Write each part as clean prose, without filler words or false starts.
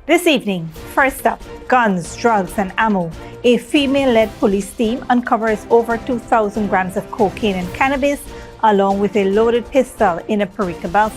This evening, first up, guns, drugs, and ammo. A female-led police team uncovers over 2,000 grams of cocaine and cannabis, along with a loaded pistol in a Parika belt.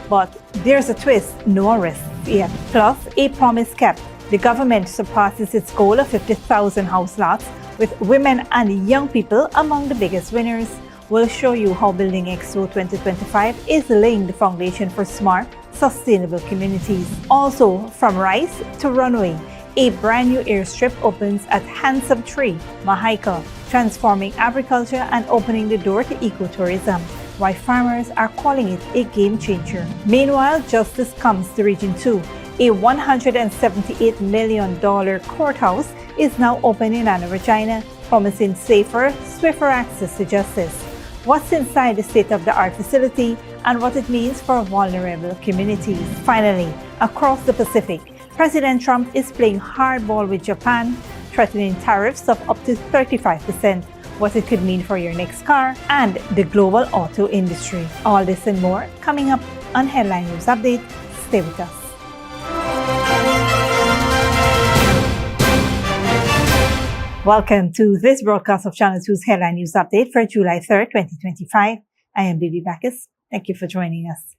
But there's a twist, no arrests yet. Plus, a promise kept. The government surpasses its goal of 50,000 house lots, with women and young people among the biggest winners. We'll show you how Building Expo 2025 is laying the foundation for smart, sustainable communities. Also, from rice to runway, a brand new airstrip opens at Handsome Tree, Mahaica, transforming agriculture and opening the door to ecotourism, why farmers are calling it a game changer. Meanwhile, justice comes to Region 2. A $178 million courthouse is now open in Anna Regina, promising safer, swifter access to justice. What's inside the state-of-the-art facility and what it means for vulnerable communities. Finally, across the Pacific, President Trump is playing hardball with Japan, threatening tariffs of up to 35%, what it could mean for your next car, and the global auto industry. All this and more coming up on Headline News Update. Stay with us. Welcome to this broadcast of Channel 2's Headline News Update for July 3rd, 2025. I am Bibi Bacchus. Thank you for joining us.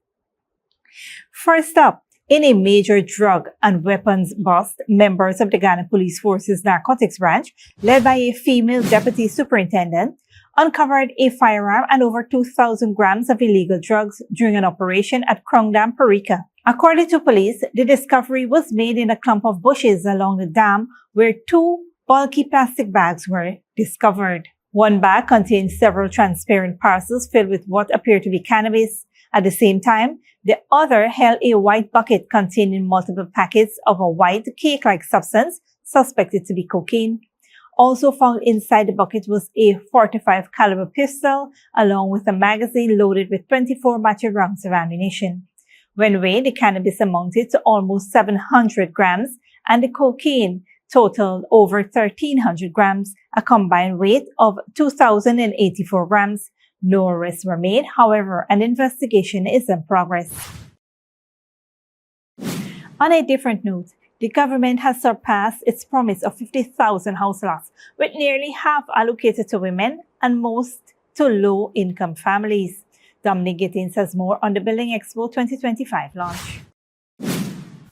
First up, in a major drug and weapons bust, members of the Ghana Police Force's Narcotics Branch, led by a female deputy superintendent, uncovered a firearm and over 2,000 grams of illegal drugs during an operation at Krung Dam, Parika. According to police, the discovery was made in a clump of bushes along the dam where two bulky plastic bags were discovered. One bag contained several transparent parcels filled with what appeared to be cannabis. At the same time, the other held a white bucket containing multiple packets of a white cake-like substance suspected to be cocaine. Also found inside the bucket was a .45 caliber pistol along with a magazine loaded with 24 matching rounds of ammunition. When weighed, the cannabis amounted to almost 700 grams and the cocaine totaled over 1,300 grams, a combined weight of 2,084 grams. No arrests were made, however, an investigation is in progress. On a different note, the government has surpassed its promise of 50,000 house lots, with nearly half allocated to women and most to low-income families. Dominic Gittins has more on the Building Expo 2025 launch.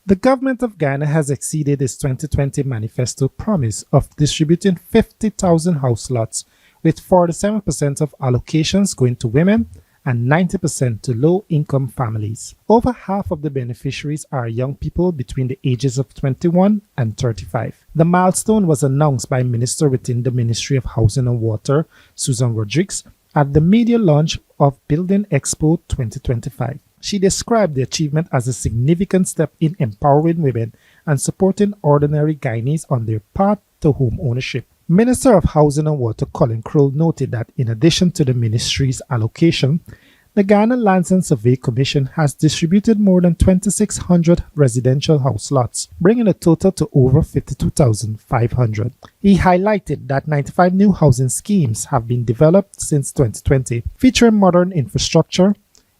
The government of Ghana has exceeded its 2020 manifesto promise of distributing 50,000 house lots, with 47% of allocations going to women and 90% to low-income families. Over half of the beneficiaries are young people between the ages of 21 and 35. The milestone was announced by Minister within the Ministry of Housing and Water, Susan Rodriguez, at the media launch of Building Expo 2025. She described the achievement as a significant step in empowering women and supporting ordinary Guyanese on their path to home ownership. Minister of Housing and Water Colin Crowell noted that in addition to the ministry's allocation, the Ghana Lands and Survey Commission has distributed more than 2,600 residential house lots, bringing the total to over 52,500. He highlighted that 95 new housing schemes have been developed since 2020, featuring modern infrastructure,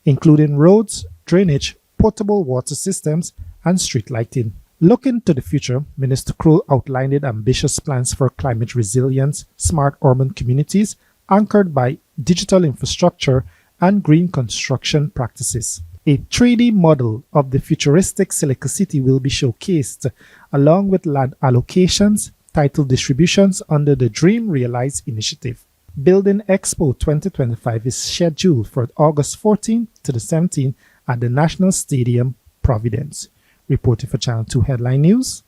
including roads, drainage, potable water systems, and street lighting. Looking to the future, Minister Crowell outlined ambitious plans for climate resilience, smart urban communities, anchored by digital infrastructure and green construction practices. A 3D model of the futuristic Silica City will be showcased, along with land allocations, title distributions under the Dream Realize initiative. Building Expo 2025 is scheduled for August 14th to the 17th at the National Stadium, Providence. Reporting for Channel 2 Headline News,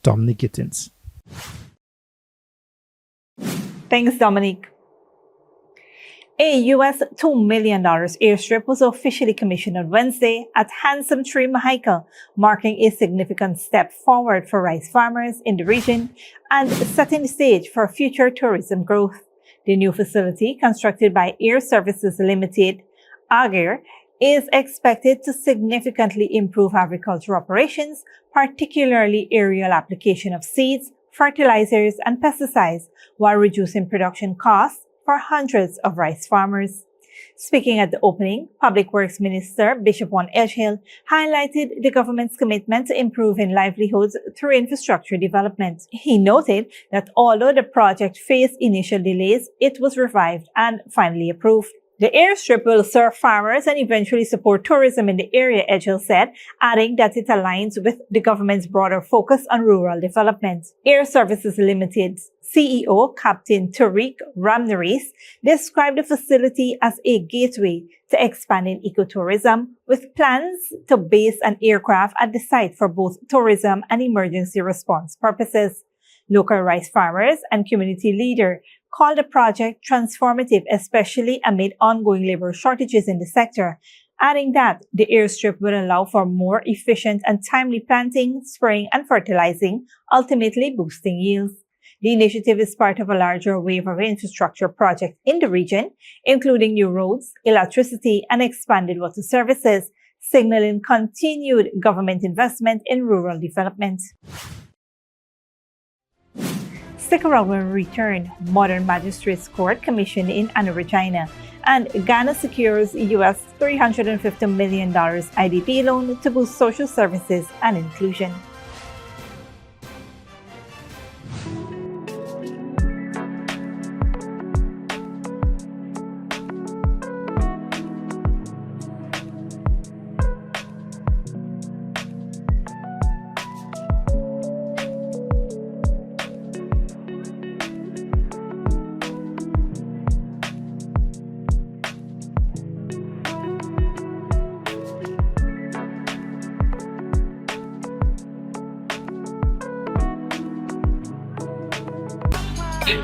Dominic Gittins. Thanks, Dominic. A US $2 million airstrip was officially commissioned on Wednesday at Handsome Tree, Mahaica, marking a significant step forward for rice farmers in the region and setting the stage for future tourism growth. The new facility, constructed by Air Services Limited, AGER, is expected to significantly improve agricultural operations, particularly aerial application of seeds, fertilizers, and pesticides, while reducing production costs for hundreds of rice farmers. Speaking at the opening, Public Works Minister Bishop One Edgehill highlighted the government's commitment to improving livelihoods through infrastructure development. He noted that although the project faced initial delays, it was revived and finally approved. The airstrip will serve farmers and eventually support tourism in the area, Edgehill said, adding that it aligns with the government's broader focus on rural development. Air Services Limited CEO Captain Tariq Ramnaris described the facility as a gateway to expanding ecotourism, with plans to base an aircraft at the site for both tourism and emergency response purposes. Local rice farmers and community leader called the project transformative, especially amid ongoing labor shortages in the sector, adding that the airstrip will allow for more efficient and timely planting, spraying, and fertilizing, ultimately boosting yields. The initiative is part of a larger wave of infrastructure projects in the region, including new roads, electricity, and expanded water services, signaling continued government investment in rural development. Stick around when we return. Modern Magistrates Court commissioned in Anna Regina, and Ghana secures US $350 million IDB loan to boost social services and inclusion.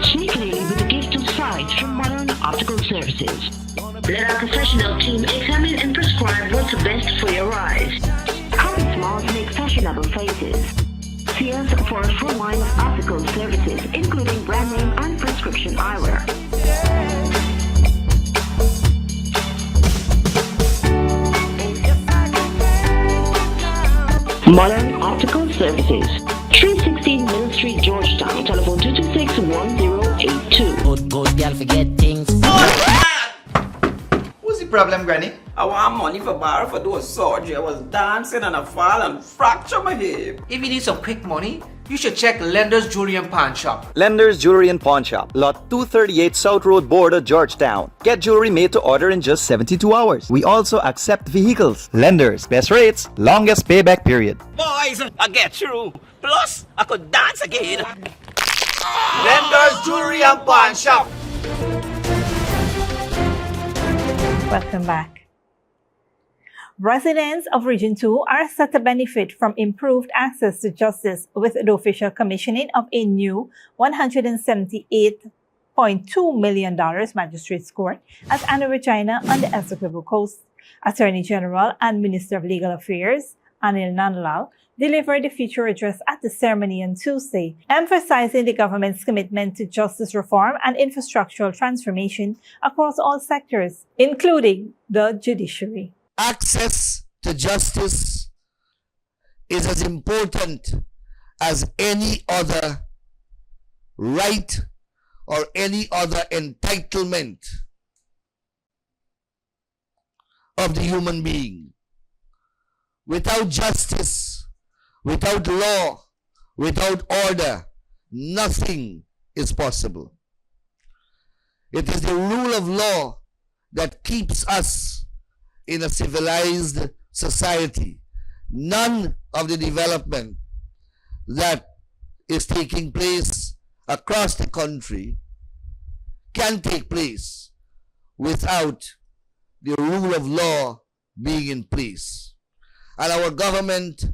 Sneakily with a gift of sight from Modern Optical Services. Let our professional team examine and prescribe what's best for your eyes. Common smiles make fashionable faces. See us for a full line of optical services, including brand name and prescription eyewear. Modern Optical Services. 316 Mill Street, Georgetown. Telephone 226-1082. Good girl forget things. What's the problem, Granny? I want money for borrow for do a surgery. I was dancing and I fall and fracture my hip. If you need some quick money, you should check Lender's Jewelry and Pawn Shop. Lender's Jewelry and Pawn Shop, Lot 238 South Road Border, Georgetown. Get jewelry made to order in just 72 hours. We also accept vehicles. Lender's, best rates, longest payback period. Boys, I get through. Plus, I could dance again. Lender's Jewelry and Pawn Shop. Welcome back. Residents of Region 2 are set to benefit from improved access to justice with the official commissioning of a new $178.2 million Magistrates Court at Anna Regina on the Essequibo Coast. Attorney General and Minister of Legal Affairs, Anil Nandlal, delivered the feature address at the ceremony on Tuesday, emphasizing the government's commitment to justice reform and infrastructural transformation across all sectors, including the judiciary. Access to justice is as important as any other right or any other entitlement of the human being. Without justice, without law, without order, nothing is possible. It is the rule of law that keeps us in a civilized society. None of the development that is taking place across the country can take place without the rule of law being in place. And our government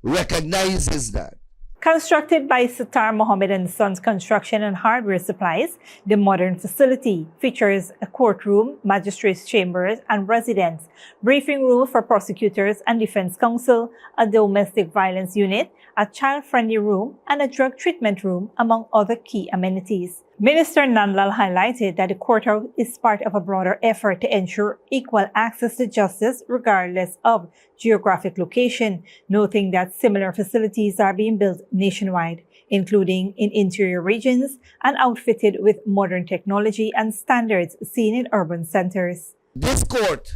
recognizes that. Constructed by Sitar Mohammed & Sons Construction and Hardware Supplies, the modern facility features a courtroom, magistrates' chambers and residence, briefing room for prosecutors and defense counsel, a domestic violence unit, a child-friendly room, and a drug treatment room, among other key amenities. Minister Nandlal highlighted that the courthouse is part of a broader effort to ensure equal access to justice regardless of geographic location, noting that similar facilities are being built nationwide, including in interior regions and outfitted with modern technology and standards seen in urban centers. This court,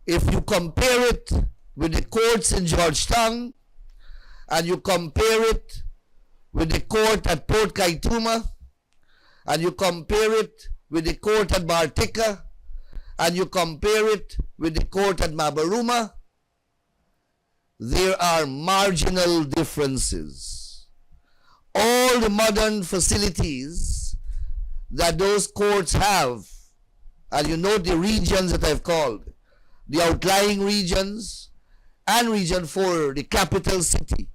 if you compare it with the courts in Georgetown and you compare it with the court at Port Kaituma and you compare it with the court at Parika and you compare it with the court at Mabaruma, there are marginal differences. All the modern facilities that those courts have, and you know the regions that I've called, the outlying regions and region 4, the capital city,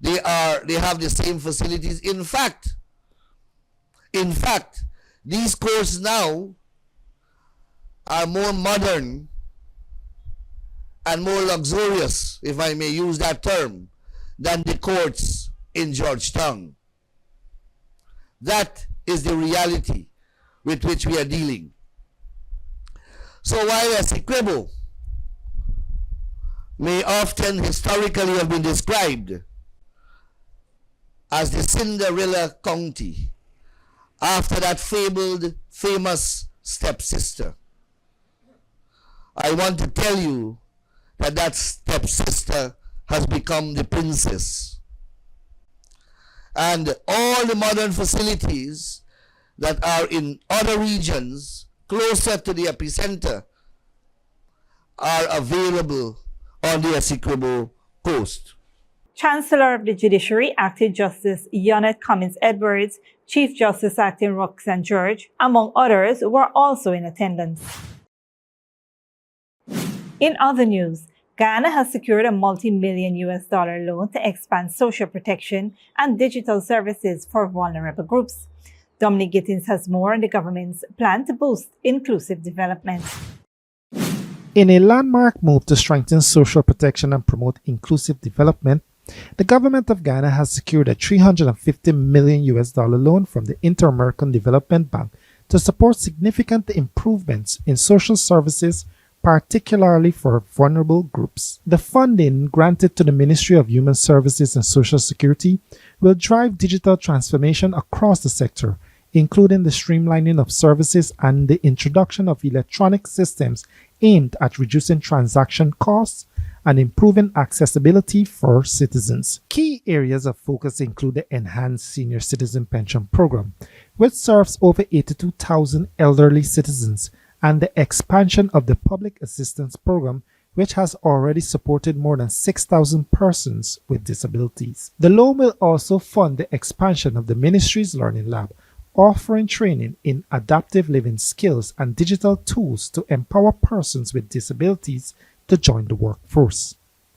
they have the same facilities. In fact, these courts now are more modern and more luxurious, if I may use that term, than the courts in Georgetown. That is the reality with which we are dealing. So while Essequibo may often historically have been described as the Cinderella County after that famous stepsister, I want to tell you that that stepsister has become the princess. And all the modern facilities that are in other regions closer to the epicenter are available on the Essequibo coast. Chancellor of the Judiciary, Acting Justice Yonet Cummins Edwards, Chief Justice Acting Roxanne George, among others, were also in attendance. In other news, Guyana has secured a multi-million US dollar loan to expand social protection and digital services for vulnerable groups. Dominic Gittins has more on the government's plan to boost inclusive development. In a landmark move to strengthen social protection and promote inclusive development, the government of Guyana has secured a $350 million US loan from the Inter-American Development Bank to support significant improvements in social services, particularly for vulnerable groups. The funding granted to the Ministry of Human Services and Social Security will drive digital transformation across the sector, including the streamlining of services and the introduction of electronic systems aimed at reducing transaction costs and improving accessibility for citizens. Key areas of focus include the Enhanced Senior Citizen Pension Program, which serves over 82,000 elderly citizens, and the expansion of the Public Assistance Program, which has already supported more than 6,000 persons with disabilities. The loan will also fund the expansion of the Ministry's Learning Lab, offering training in adaptive living skills and digital tools to empower persons with disabilities to join the workforce.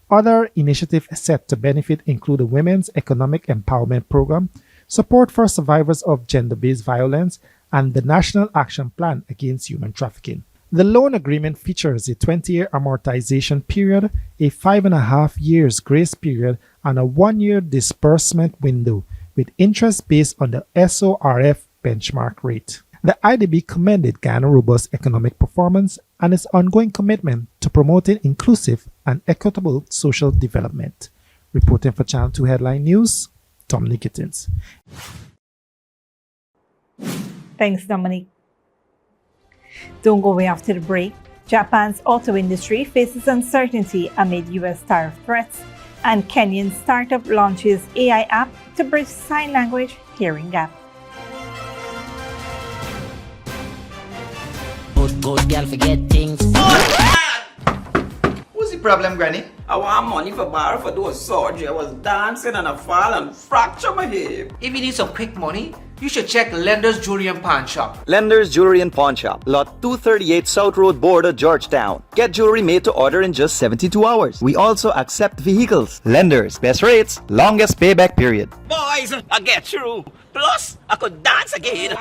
Other initiatives set to benefit include the Women's Economic Empowerment Program, support for survivors of gender-based violence, and the National Action Plan Against Human Trafficking. The loan agreement features a 20-year amortization period, a 5.5 years grace period, and a 1-year disbursement window, with interest based on the SORF benchmark rate. The IDB commended Guyana's robust economic performance and its ongoing commitment to promoting inclusive and equitable social development. Reporting for Channel 2 Headline News, Dominic Gittins. Thanks, Dominic. Don't go away after the break. Japan's auto industry faces uncertainty amid US tariff threats, and Kenyan startup launches AI app to bridge sign language hearing gap. Good girl forget things. What's the problem, Granny? I want money for borrow for do a surgery. I was dancing and I fall and fracture my hip. If you need some quick money, you should check Lender's Jewelry and Pawn Shop. Lender's Jewelry and Pawn Shop, Lot 238 South Road Border, Georgetown. Get jewelry made to order in just 72 hours. We also accept vehicles. Lender's, best rates, longest payback period. Boys, I get through. Plus, I could dance again.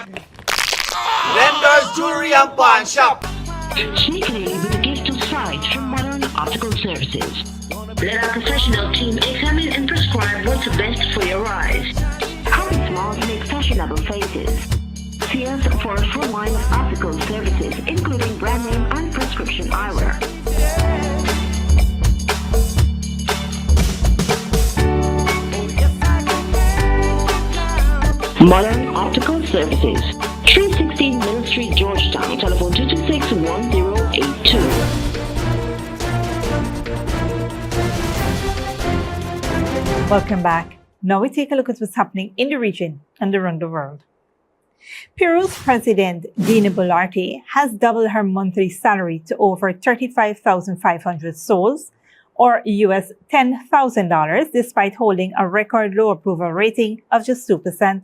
Lender's Jewelry and Pawn Shop. Sneakily with a gift of sight from modern optical services. Let our professional team examine and prescribe what's best for your eyes. Current smiles make fashionable faces. See us for a full line of optical services, including brand name and prescription eyewear. Modern optical services. 316 Middle Street, Georgetown. Telephone 226-1082. Welcome back. Now we take a look at what's happening in the region and around the world. Peru's President Dina Boluarte has doubled her monthly salary to over 35,500 soles, or US $10,000, despite holding a record low approval rating of just 2%.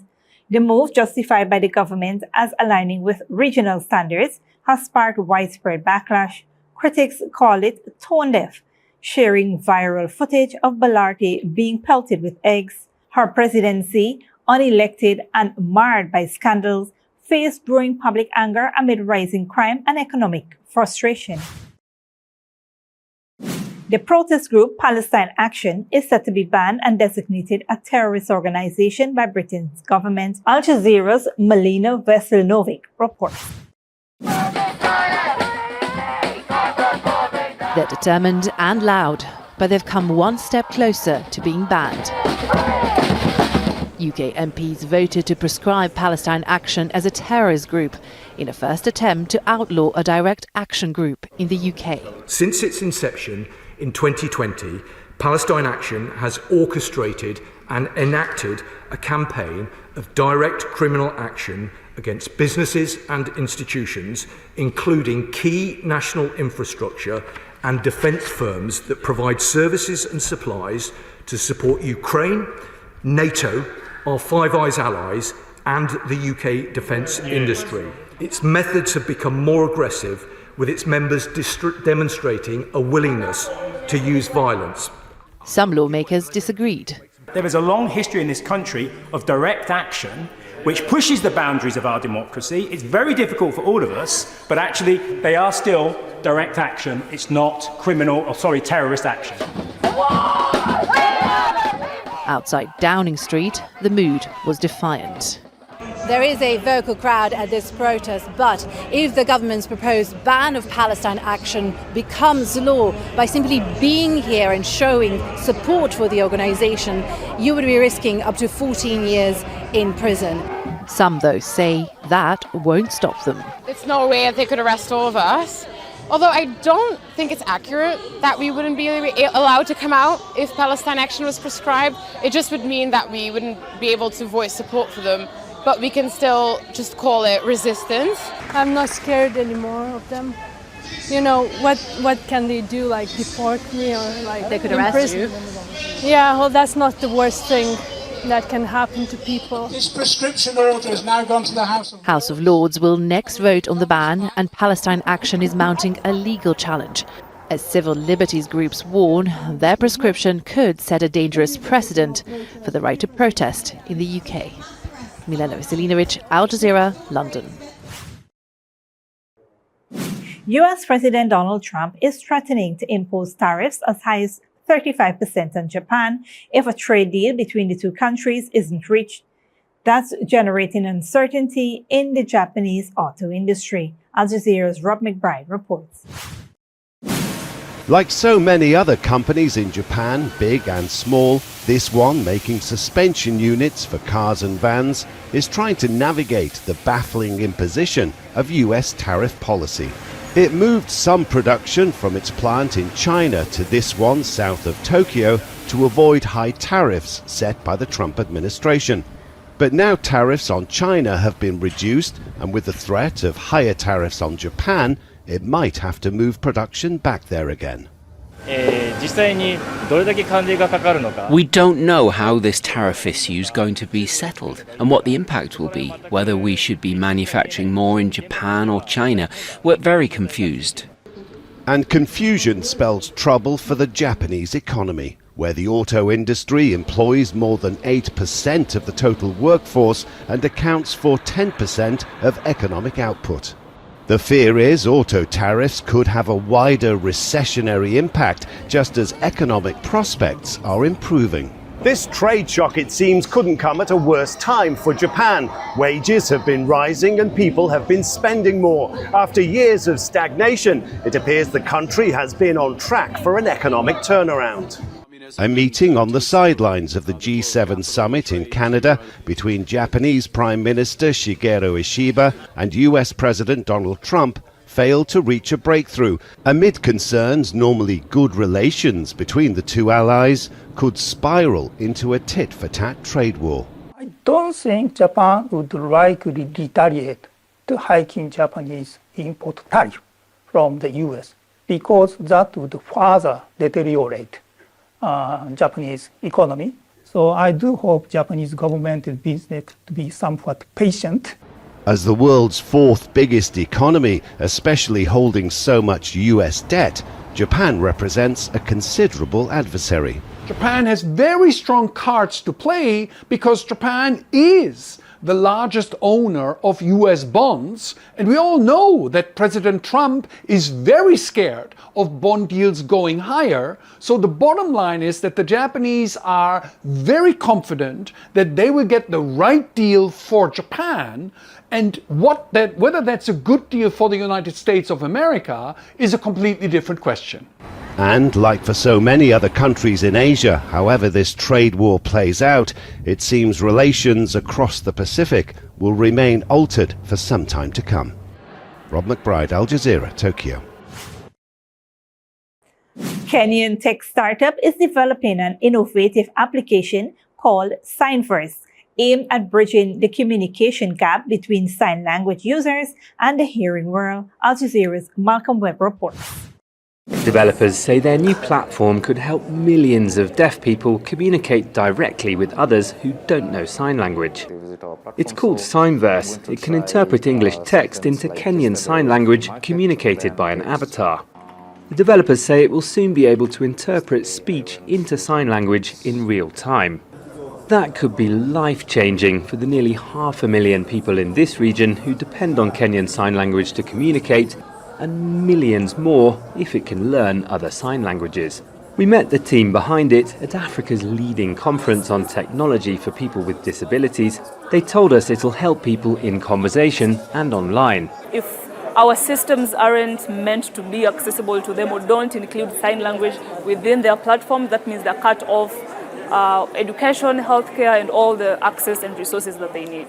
The move, justified by the government as aligning with regional standards, has sparked widespread backlash. Critics call it tone-deaf, sharing viral footage of Boluarte being pelted with eggs. Her presidency, unelected and marred by scandals, faced growing public anger amid rising crime and economic frustration. The protest group Palestine Action is set to be banned and designated a terrorist organization by Britain's government. Al Jazeera's Melina Veselinovic reports. They're determined and loud, but they've come one step closer to being banned. UK MPs voted to prescribe Palestine Action as a terrorist group in a first attempt to outlaw a direct action group in the UK. Since its inception in 2020, Palestine Action has orchestrated and enacted a campaign of direct criminal action against businesses and institutions, including key national infrastructure and defence firms that provide services and supplies to support Ukraine, NATO, our Five Eyes allies, and the UK defence industry. Its methods have become more aggressive, with its members demonstrating a willingness to use violence. Some lawmakers disagreed. There is a long history in this country of direct action which pushes the boundaries of our democracy. It's very difficult for all of us, but actually they are still direct action. It's not terrorist action. Outside Downing Street, the mood was defiant. There is a vocal crowd at this protest, but if the government's proposed ban of Palestine Action becomes law, by simply being here and showing support for the organisation, you would be risking up to 14 years in prison. Some, though, say that won't stop them. It's no way that they could arrest all of us. Although I don't think it's accurate that we wouldn't be allowed to come out if Palestine Action was prescribed. It just would mean that we wouldn't be able to voice support for them. But we can still just call it resistance. I'm not scared anymore of them. You know, what can they do, like deport me or like they could arrest you? Yeah, well, that's not the worst thing that can happen to people. This prescription order has now gone to the House of Lords. House of Lords will next vote on the ban, and Palestine Action is mounting a legal challenge. As civil liberties groups warn, their prescription could set a dangerous precedent for the right to protest in the UK. Milena Veselinovic, Al Jazeera, London. US President Donald Trump is threatening to impose tariffs as high as 35% on Japan if a trade deal between the two countries isn't reached. That's generating uncertainty in the Japanese auto industry. Al Jazeera's Rob McBride reports. Like so many other companies in Japan, big and small, this one, making suspension units for cars and vans, is trying to navigate the baffling imposition of US tariff policy. It moved some production from its plant in China to this one south of Tokyo to avoid high tariffs set by the Trump administration. But now tariffs on China have been reduced, and with the threat of higher tariffs on Japan, it might have to move production back there again. We don't know how this tariff issue is going to be settled and what the impact will be, whether we should be manufacturing more in Japan or China. We're very confused. And confusion spells trouble for the Japanese economy, where the auto industry employs more than 8% of the total workforce and accounts for 10% of economic output. The fear is auto tariffs could have a wider recessionary impact, just as economic prospects are improving. This trade shock, it seems, couldn't come at a worse time for Japan. Wages have been rising and people have been spending more. After years of stagnation, it appears the country has been on track for an economic turnaround. A meeting on the sidelines of the G7 summit in Canada between Japanese Prime Minister Shigeru Ishiba and US President Donald Trump failed to reach a breakthrough amid concerns normally good relations between the two allies could spiral into a tit-for-tat trade war. I don't think Japan would likely retaliate to hiking Japanese import tariff from the US because that would further deteriorate Japanese economy. So I do hope Japanese government and business to be somewhat patient. As the world's fourth biggest economy, especially holding so much US debt, Japan represents a considerable adversary. Japan has very strong cards to play because Japan is the largest owner of US bonds, and we all know that President Trump is very scared of bond yields going higher. So the bottom line is that the Japanese are very confident that they will get the right deal for Japan, and whether that's a good deal for the United States of America is a completely different question. And like for so many other countries in Asia, however this trade war plays out, it seems relations across the Pacific will remain altered for some time to come. Rob McBride, Al Jazeera, Tokyo. Kenyan tech startup is developing an innovative application called Signverse, aimed at bridging the communication gap between sign language users and the hearing world. Al Jazeera's Malcolm Webb reports. Developers say their new platform could help millions of deaf people communicate directly with others who don't know sign language. It's called Signverse. It can interpret English text into Kenyan Sign Language communicated by an avatar. The developers say it will soon be able to interpret speech into sign language in real time. That could be life-changing for the nearly 500,000 people in this region who depend on Kenyan Sign Language to communicate, and millions more if it can learn other sign languages. We met the team behind it at Africa's leading conference on technology for people with disabilities. They told us it'll help people in conversation and online. If our systems aren't meant to be accessible to them or don't include sign language within their platform, that means they're cut off education, healthcare, and all the access and resources that they need.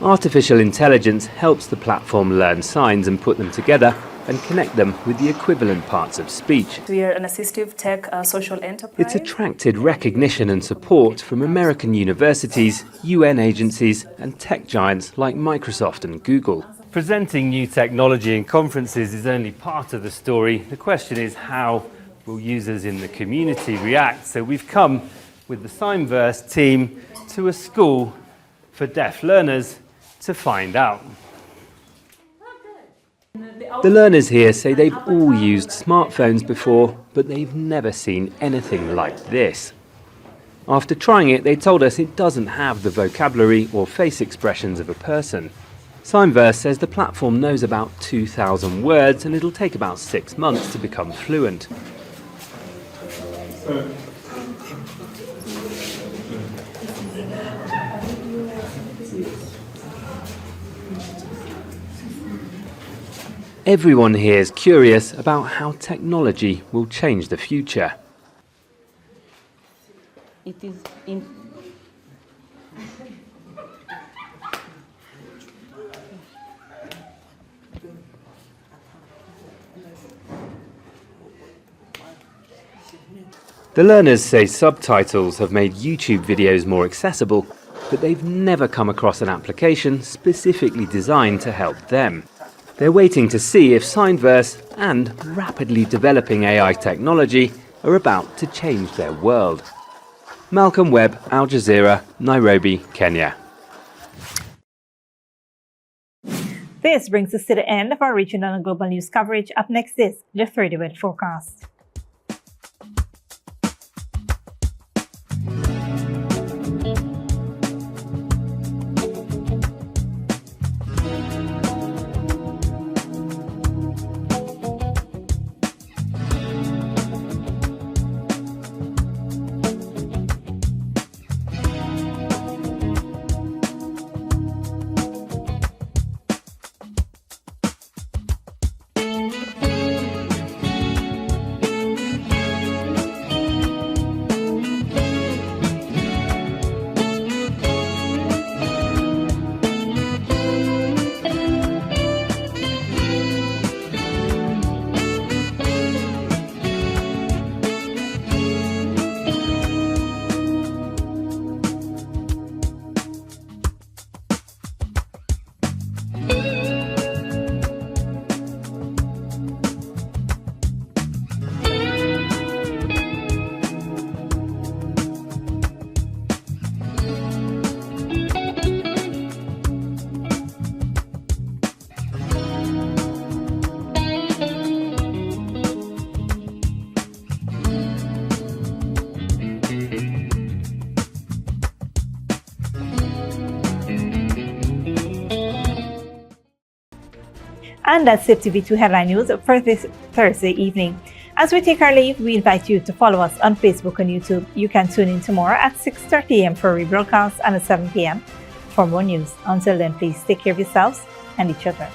Artificial intelligence helps the platform learn signs and put them together and connect them with the equivalent parts of speech. We are an assistive tech social enterprise. It's attracted recognition and support from American universities, UN agencies, and tech giants like Microsoft and Google. Presenting new technology in conferences is only part of the story. The question is, how will users in the community react? So we've come with the Signverse team to a school for deaf learners to find out. The learners here say they've all used smartphones before, but they've never seen anything like this. After trying it, they told us it doesn't have the vocabulary or face expressions of a person. Signverse says the platform knows about 2,000 words and it'll take about 6 months to become fluent. Everyone here is curious about how technology will change the future. It is The learners say subtitles have made YouTube videos more accessible, but they've never come across an application specifically designed to help them. They're waiting to see if Signverse and rapidly developing AI technology are about to change their world. Malcolm Webb, Al Jazeera, Nairobi, Kenya. This brings us to the end of our regional and global news coverage. Up next is the 30-minute forecast. And that's it, TV2 Headline News for this Thursday evening. As we take our leave, we invite you to follow us on Facebook and YouTube. You can tune in tomorrow at 6:30 a.m. for a rebroadcast and at 7 p.m. for more news. Until then, please take care of yourselves and each other.